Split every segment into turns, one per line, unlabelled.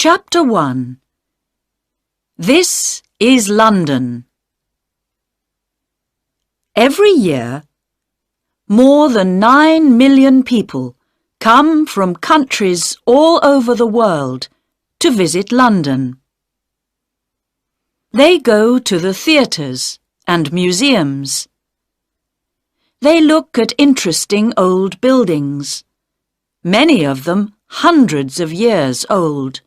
Chapter 1. This is London. Every year, more than 9 million people come from countries all over the world to visit London. They go to the theatres and museums. They look at interesting old buildings, many of them hundreds of years old.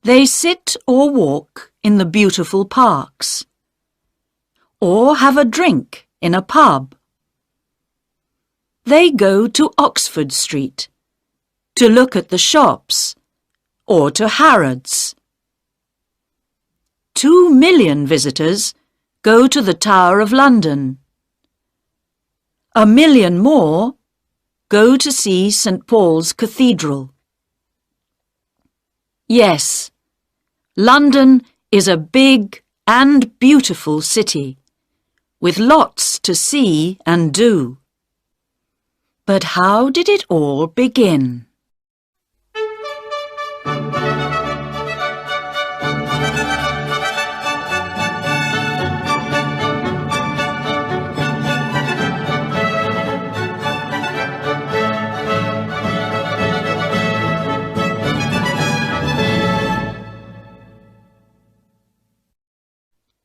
They sit or walk in the beautiful parks, or have a drink in a pub. They go to Oxford Street to look at the shops, or to Harrods. 2 million visitors go to the Tower of London. 1 million more go to see St. Paul's Cathedral. Yes, London is a big and beautiful city, with lots to see and do. But how did it all begin?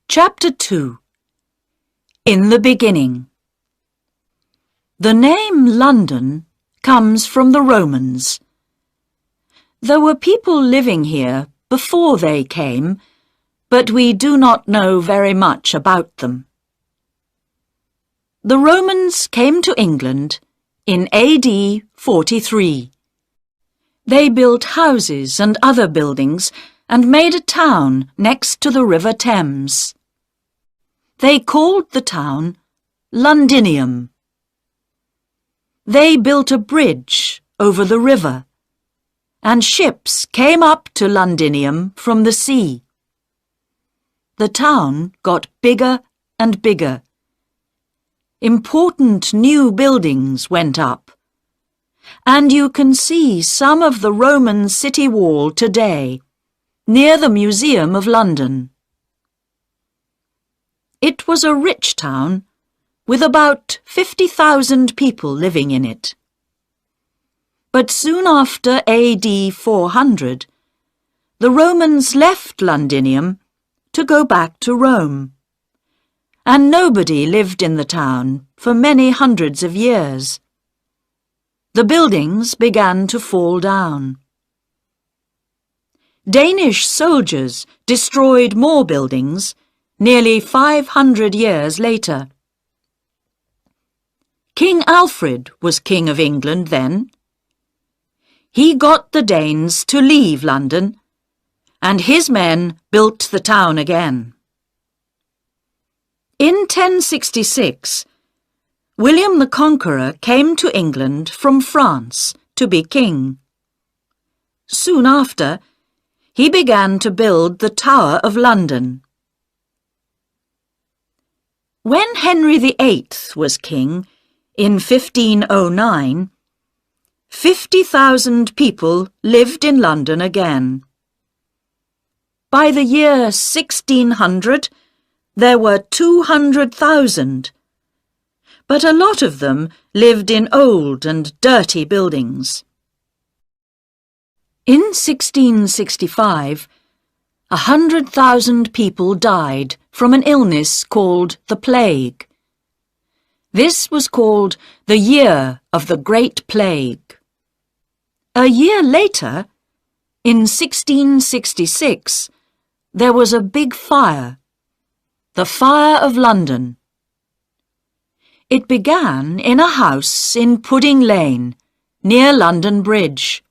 Chapter 2. In the Beginning. The name London comes from the Romans. There were people living here before they came, but we do not know very much about them. The Romans came to England in AD 43. They built houses and other buildings and made a town next to the River Thames. They called the town Londinium. They built a bridge over the river, and ships came up to Londinium from the sea. The town got bigger and bigger. Important new buildings went up, and you can see some of the Roman city wall today, near the Museum of London. It was a rich town, with about 50,000 people living in it. But soon after AD 400, the Romans left Londinium to go back to Rome, and nobody lived in the town for many hundreds of years. The buildings began to fall down. Danish soldiers destroyed more buildings nearly 500 years later. King Alfred was King of England then. He got the Danes to leave London, and his men built the town again. In 1066, William the Conqueror came to England from France to be king. Soon after, he began to build the Tower of London. When Henry VIII was king, in 1509, 50,000 people lived in London again. By the year 1600, there were 200,000, but a lot of them lived in old and dirty buildings. In 1665, 100,000 people died from an illness called the plague. This was called the Year of the Great Plague. A year later, in 1666, there was a big fire, the Fire of London. It began in a house in Pudding Lane, near London Bridge.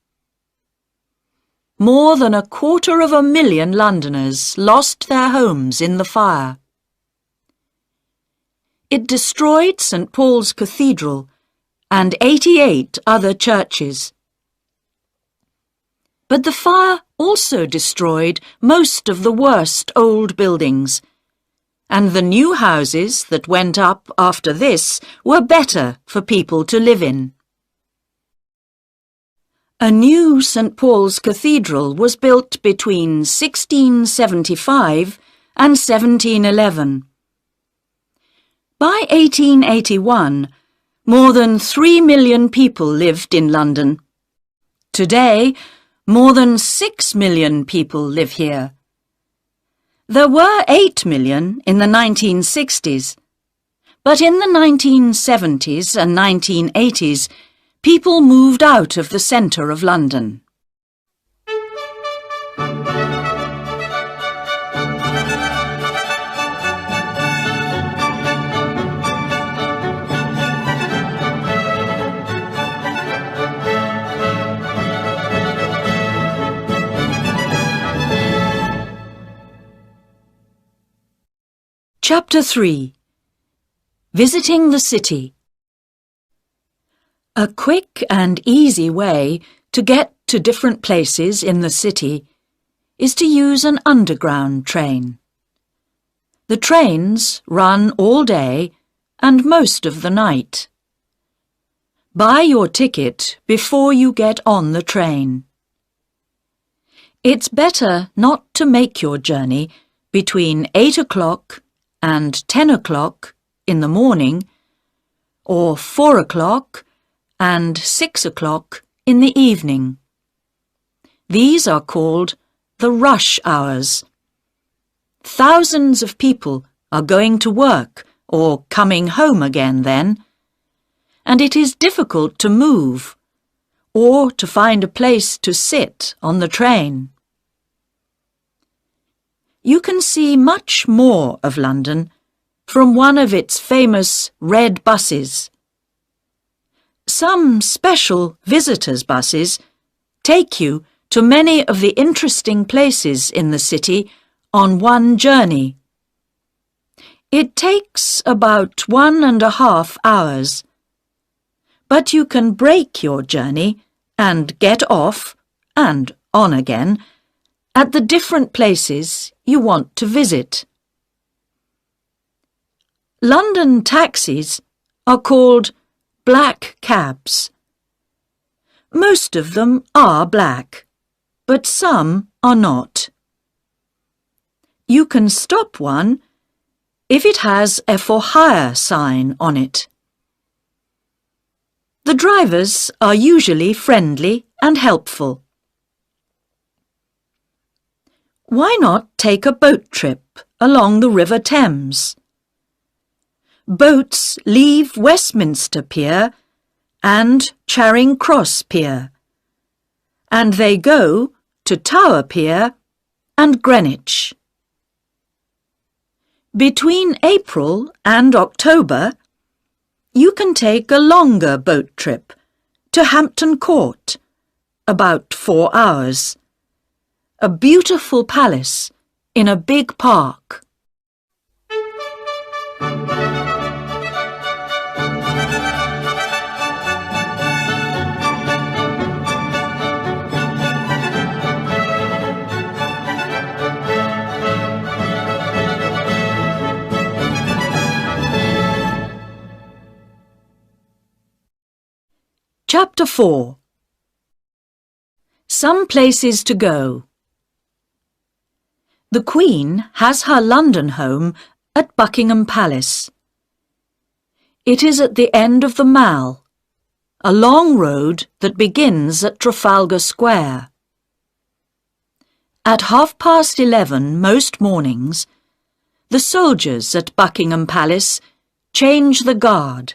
More than 250,000 Londoners lost their homes in the fire. It destroyed St. Paul's Cathedral and 88 other churches. But the fire also destroyed most of the worst old buildings, and the new houses that went up after this were better for people to live in. A new St. Paul's Cathedral was built between 1675 and 1711. By 1881, more than 3 million people lived in London. Today, more than 6 million people live here. There were 8 million in the 1960s, but in the 1970s and 1980s, people moved out of the centre of London. Chapter 3. Visiting the City. A quick and easy way to get to different places in the city is to use an underground train. The trains run all day and most of the night. Buy your ticket before you get on the train. It's better not to make your journey between 8 o'clock and 10 o'clock in the morning, or 4 o'clock and 6 o'clock in the evening. These are called the rush hours. Thousands of people are going to work or coming home again then, and it is difficult to move or to find a place to sit on the train. You can see much more of London from one of its famous red buses. Some special visitors' buses take you to many of the interesting places in the city on one journey. It takes about 1.5 hours, but you can break your journey and get off and on again at the different places you want to visit. London taxis are called black cabs. Most of them are black, but some are not. You can stop one if it has a for hire sign on it. The drivers are usually friendly and helpful. Why not take a boat trip along the River Thames? Boats leave Westminster Pier and Charing Cross Pier, and they go to Tower Pier and Greenwich. Between April and October, you can take a longer boat trip to Hampton Court, about 4 hours. A beautiful palace in a big park. Chapter 4. Some places to go. The Queen has her London home at Buckingham Palace. It is at the end of the Mall, a long road that begins at Trafalgar Square. At 11:30 most mornings, the soldiers at Buckingham Palace change the guard.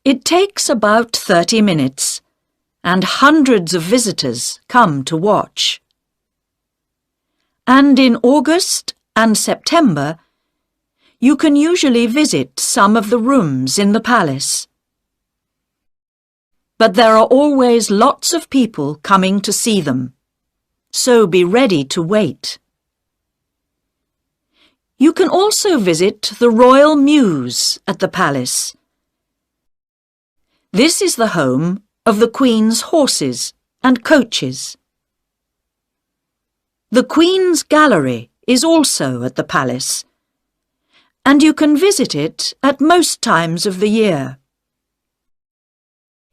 It takes about 30 minutes, and hundreds of visitors come to watch. And in August and September, you can usually visit some of the rooms in the palace. But there are always lots of people coming to see them, so be ready to wait. You can also visit the Royal Mews at the palace. This is the home of the Queen's horses and coaches. The Queen's Gallery is also at the palace, and you can visit it at most times of the year.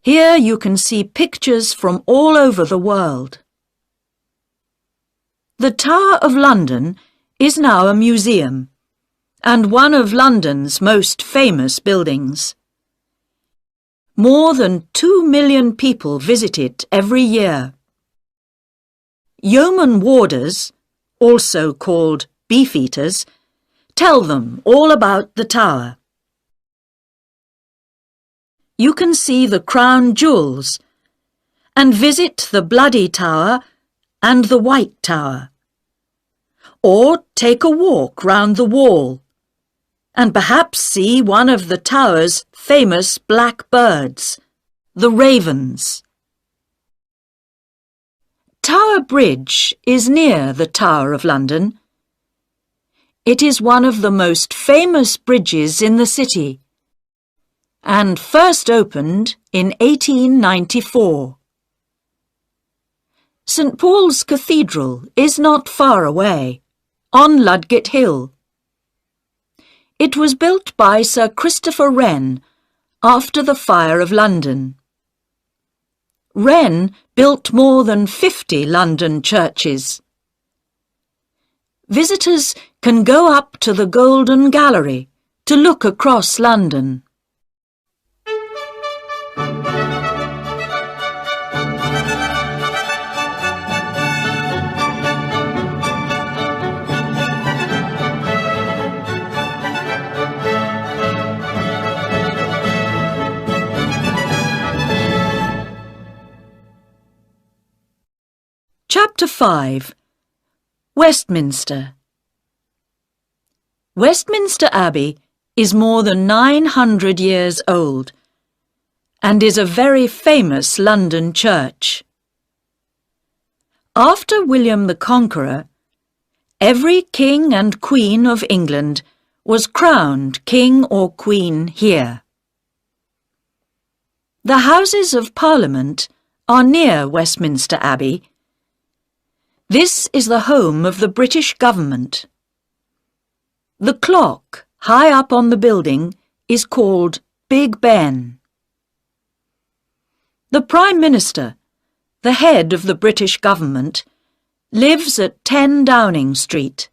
Here you can see pictures from all over the world. The Tower of London is now a museum and one of London's most famous buildings. More than 2 million people visit it every year. Yeoman warders, also called beefeaters, tell them all about the tower. You can see the crown jewels and visit the Bloody Tower and the White Tower. Or take a walk round the wall and perhaps see one of the tower's famous black birds, the ravens. Tower Bridge is near the Tower of London. It is one of the most famous bridges in the city and first opened in 1894. St. Paul's Cathedral is not far away, on Ludgate Hill. It was built by Sir Christopher Wren after the Fire of London. Wren built more than 50 London churches. Visitors can go up to the Golden Gallery to look across London. Chapter 5. Westminster. Westminster Abbey is more than 900 years old and is a very famous London church. After William the Conqueror, every king and queen of England was crowned king or queen here. The Houses of Parliament are near Westminster Abbey. This is the home of the British government. The clock high up on the building is called Big Ben. The Prime Minister, the head of the British government, lives at 10 Downing Street.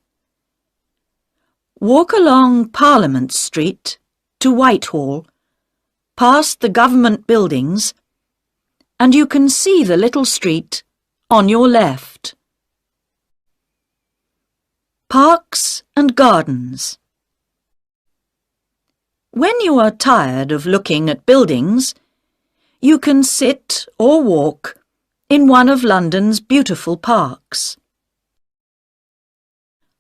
Walk along Parliament Street to Whitehall, past the government buildings, and you can see the little street on your left. Parks and gardens. When you are tired of looking at buildings, you can sit or walk in one of London's beautiful parks.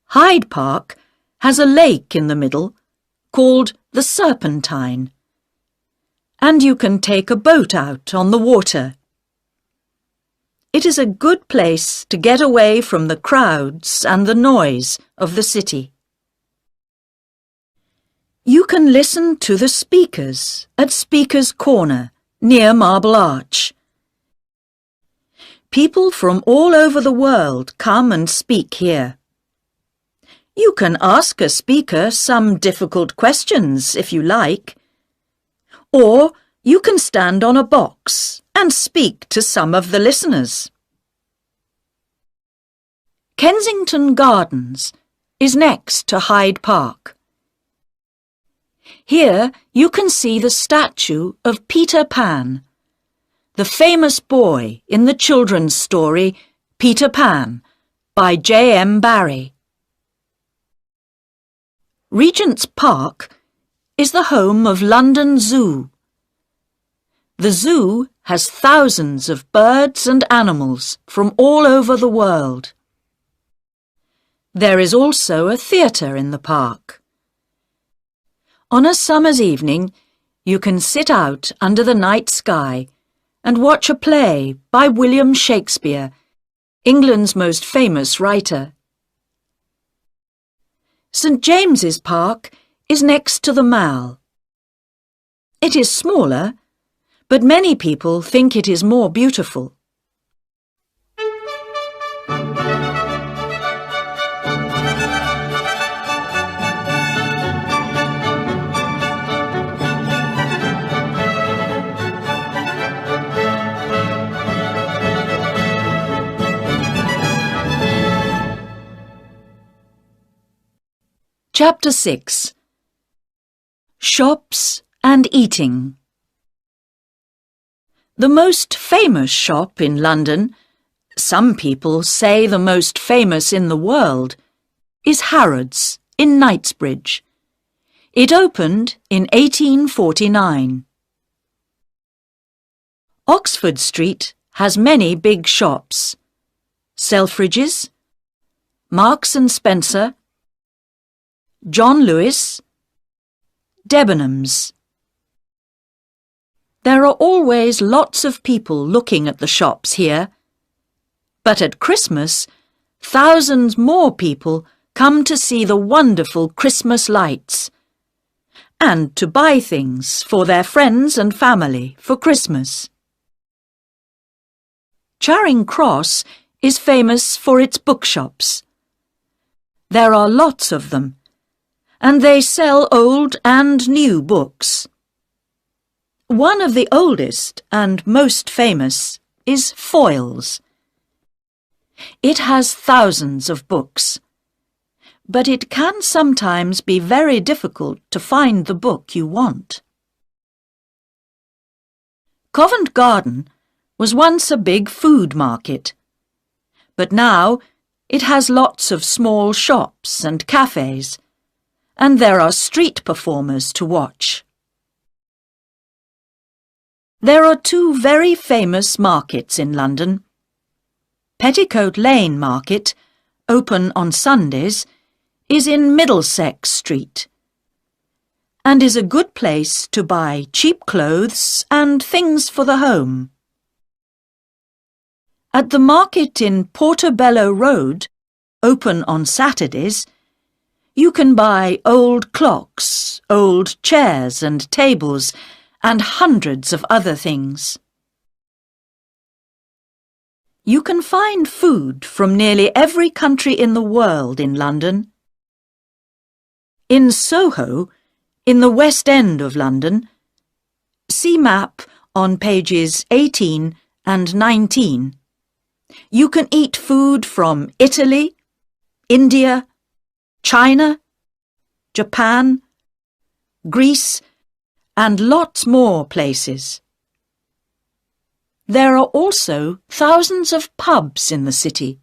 Hyde Park has a lake in the middle called the Serpentine, and you can take a boat out on the water. It is a good place to get away from the crowds and the noise of the city. You can listen to the speakers at Speaker's Corner near Marble Arch. People from all over the world come and speak here. You can ask a speaker some difficult questions if you like, or you can stand on a box and speak to some of the listeners. Kensington Gardens is next to Hyde Park. Here you can see the statue of Peter Pan, the famous boy in the children's story Peter Pan by J.M. Barrie. Regent's Park is the home of London Zoo. The zoo has thousands of birds and animals from all over the world. There is also a theatre in the park. On a summer's evening, you can sit out under the night sky and watch a play by William Shakespeare, England's most famous writer. St. James's Park is next to the Mall. It is smaller, but many people think it is more beautiful. Chapter 6. Shops and Eating. The most famous shop in London, some people say the most famous in the world, is Harrods in Knightsbridge. It opened in 1849. Oxford Street has many big shops: Selfridges, Marks and Spencer, John Lewis, Debenhams. There are always lots of people looking at the shops here, but at Christmas, thousands more people come to see the wonderful Christmas lights and to buy things for their friends and family for Christmas. Charing Cross is famous for its bookshops. There are lots of them, and they sell old and new books. One of the oldest and most famous is Foyle's. It has thousands of books, but it can sometimes be very difficult to find the book you want. Covent Garden was once a big food market, but now it has lots of small shops and cafes, and there are street performers to watch. There are two very famous markets in London. Petticoat Lane Market, open on Sundays, is in Middlesex Street and is a good place to buy cheap clothes and things for the home. At the market in Portobello Road, open on Saturdays, you can buy old clocks, old chairs and tables, and hundreds of other things. You can find food from nearly every country in the world in London. In Soho, in the West End of London, see map on pages 18 and 19. You can eat food from Italy, India, China, Japan, Greece, and lots more places. There are also thousands of pubs in the city.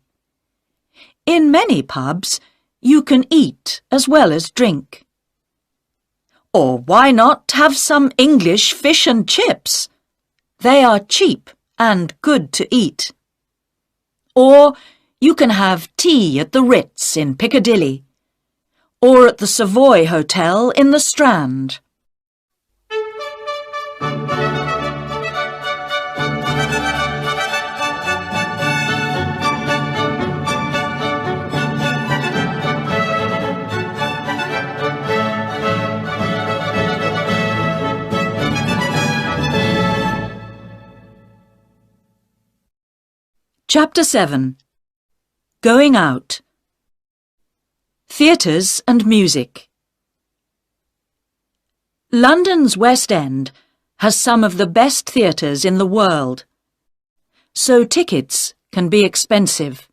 In many pubs, you can eat as well as drink. Or why not have some English fish and chips? They are cheap and good to eat. Or you can have tea at the Ritz in Piccadilly, or at the Savoy Hotel in the Strand. Chapter 7. Going Out. Theatres and Music. London's West End has some of the best theatres in the world, so tickets can be expensive.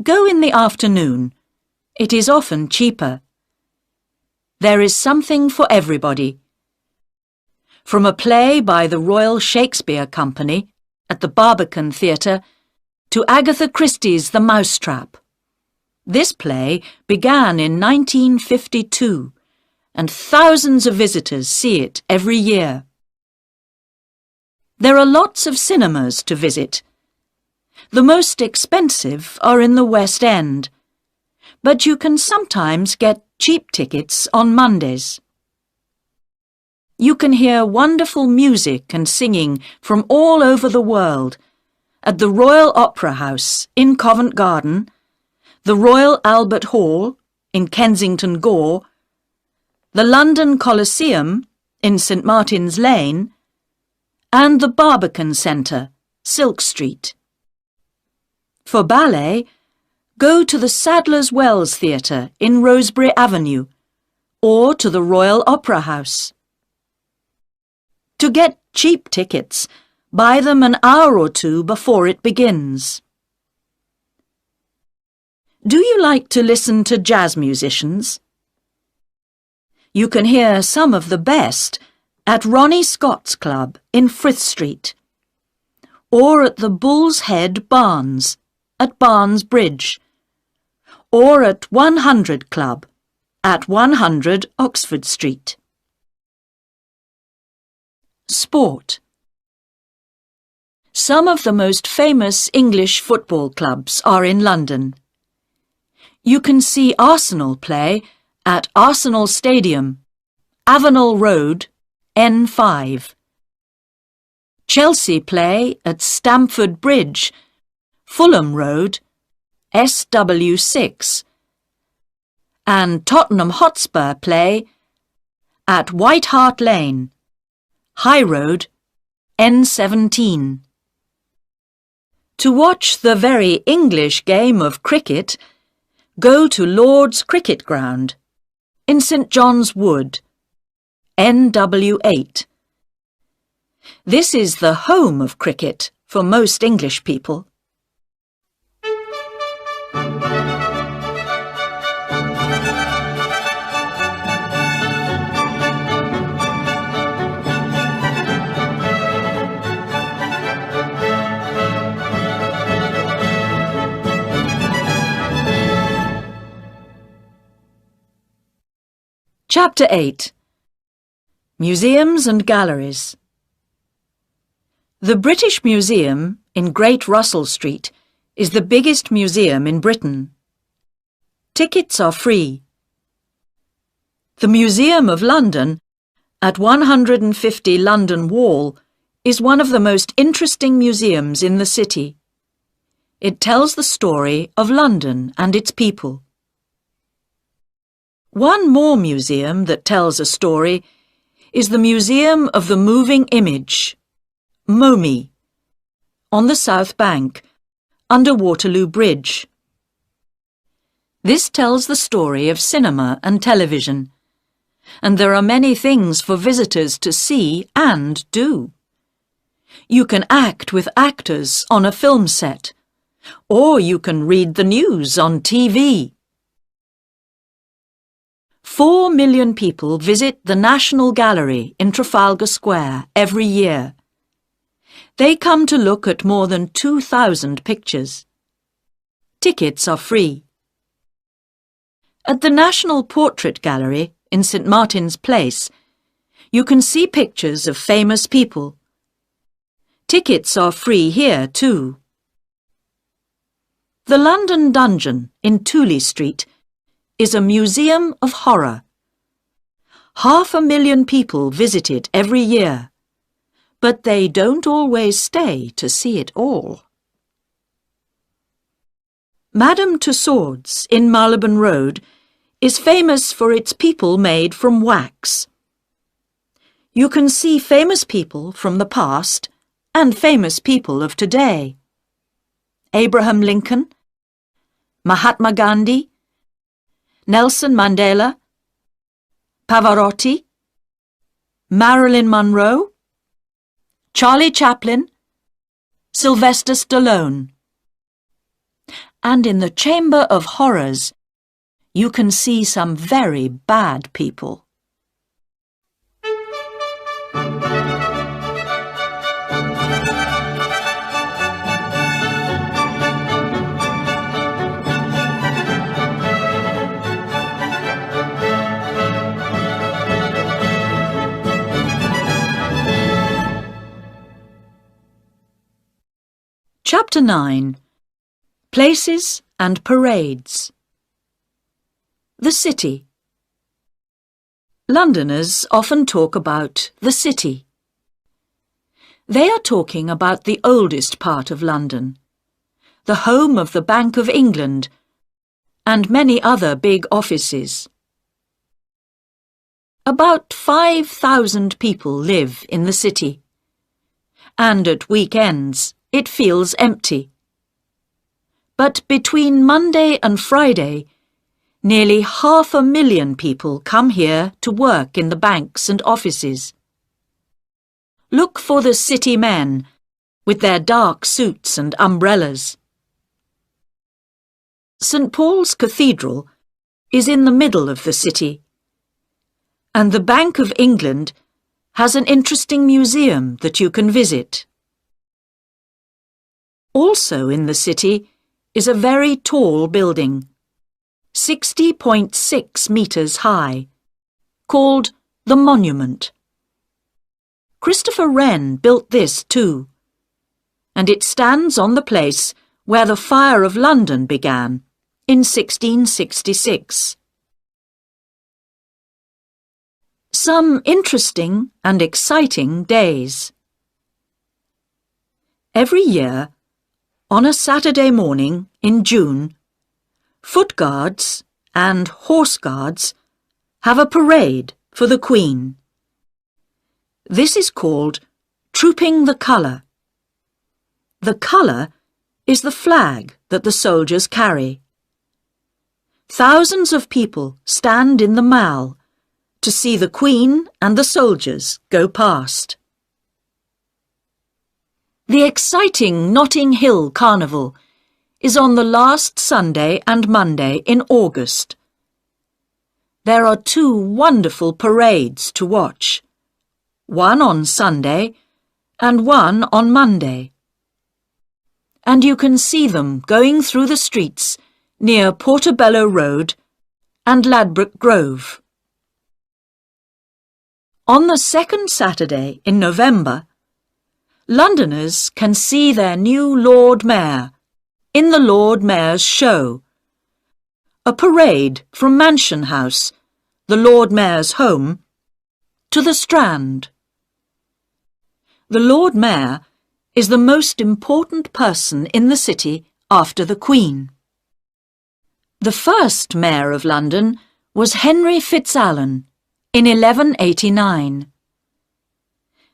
Go in the afternoon. It is often cheaper. There is something for everybody. From a play by the Royal Shakespeare Company at the Barbican Theatre to Agatha Christie's The Mousetrap. This play began in 1952, and thousands of visitors see it every year. There are lots of cinemas to visit. The most expensive are in the West End, but you can sometimes get cheap tickets on Mondays. You can hear wonderful music and singing from all over the world at the Royal Opera House in Covent Garden, the Royal Albert Hall in Kensington Gore, the London Coliseum in St Martin's Lane, and the Barbican Centre, Silk Street. For ballet, go to the Sadler's Wells Theatre in Rosebery Avenue or to the Royal Opera House. To get cheap tickets, buy them an hour or two before it begins. Do you like to listen to jazz musicians? You can hear some of the best at Ronnie Scott's Club in Frith Street, or at the Bull's Head Barns at Barnes Bridge, or at 100 Club at 100 Oxford Street. Sport. Some of the most famous English football clubs are in London. You can see Arsenal play at Arsenal Stadium, Avenel Road, N5. Chelsea play at Stamford Bridge, Fulham Road, SW6. And Tottenham Hotspur play at White Hart Lane, High Road, N17. To watch the very English game of cricket, go to Lord's Cricket Ground in St John's Wood, NW8. This is the home of cricket for most English people. Chapter 8. Museums and Galleries. The British Museum in Great Russell Street is the biggest museum in Britain. Tickets are free. The Museum of London at 150 London Wall is one of the most interesting museums in the city. It tells the story of London and its people. One more museum that tells a story is the Museum of the Moving Image, MoMI, on the South Bank, under Waterloo Bridge. This tells the story of cinema and television, and there are many things for visitors to see and do. You can act with actors on a film set, or you can read the news on TV. 4 million people visit the National Gallery in Trafalgar Square every year. They come to look at more than 2,000 pictures. Tickets are free. At the National Portrait Gallery in St Martin's Place, you can see pictures of famous people. Tickets are free here too. The London Dungeon in Tooley Street is a museum of horror. 500,000 people visit it every year, but they don't always stay to see it all. Madame Tussauds in Marylebone Road is famous for its people made from wax. You can see famous people from the past and famous people of today. Abraham Lincoln, Mahatma Gandhi, Nelson Mandela, Pavarotti, Marilyn Monroe, Charlie Chaplin, Sylvester Stallone. And in the Chamber of Horrors, you can see some very bad people. Chapter 9. Places and Parades. The City. Londoners often talk about the city. They are talking about the oldest part of London, the home of the Bank of England, and many other big offices. About 5,000 people live in the city, and at weekends it feels empty. But between Monday and Friday, nearly 500,000 people come here to work in the banks and offices. Look for the city men with their dark suits and umbrellas. St. Paul's Cathedral is in the middle of the city, and the Bank of England has an interesting museum that you can visit. Also in the city is a very tall building, 60.6 metres high, called the Monument. Christopher Wren built this too, and it stands on the place where the Fire of London began in 1666. Some interesting and exciting days. Every year, on a Saturday morning in June, Foot Guards and Horse Guards have a parade for the Queen. This is called Trooping the Colour. The colour is the flag that the soldiers carry. Thousands of people stand in the Mall to see the Queen and the soldiers go past. The exciting Notting Hill Carnival is on the last Sunday and Monday in August. There are 2 wonderful parades to watch, one on Sunday and one on Monday. And you can see them going through the streets near Portobello Road and Ladbroke Grove. On the second Saturday in November, Londoners can see their new Lord Mayor in the Lord Mayor's Show, a parade from Mansion House, the Lord Mayor's home, to the Strand. The Lord Mayor is the most important person in the city after the Queen. The first Mayor of London was Henry Fitzalan in 1189.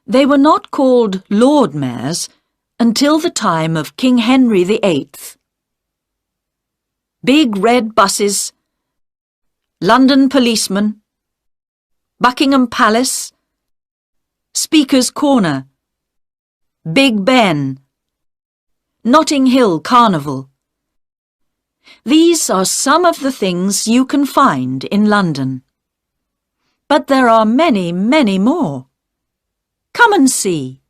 They were not called Lord Mayors until the time of King Henry VIII. Big red buses, London policemen, Buckingham Palace, Speaker's Corner, Big Ben, Notting Hill Carnival. These are some of the things you can find in London. But there are many, many more. Come and see.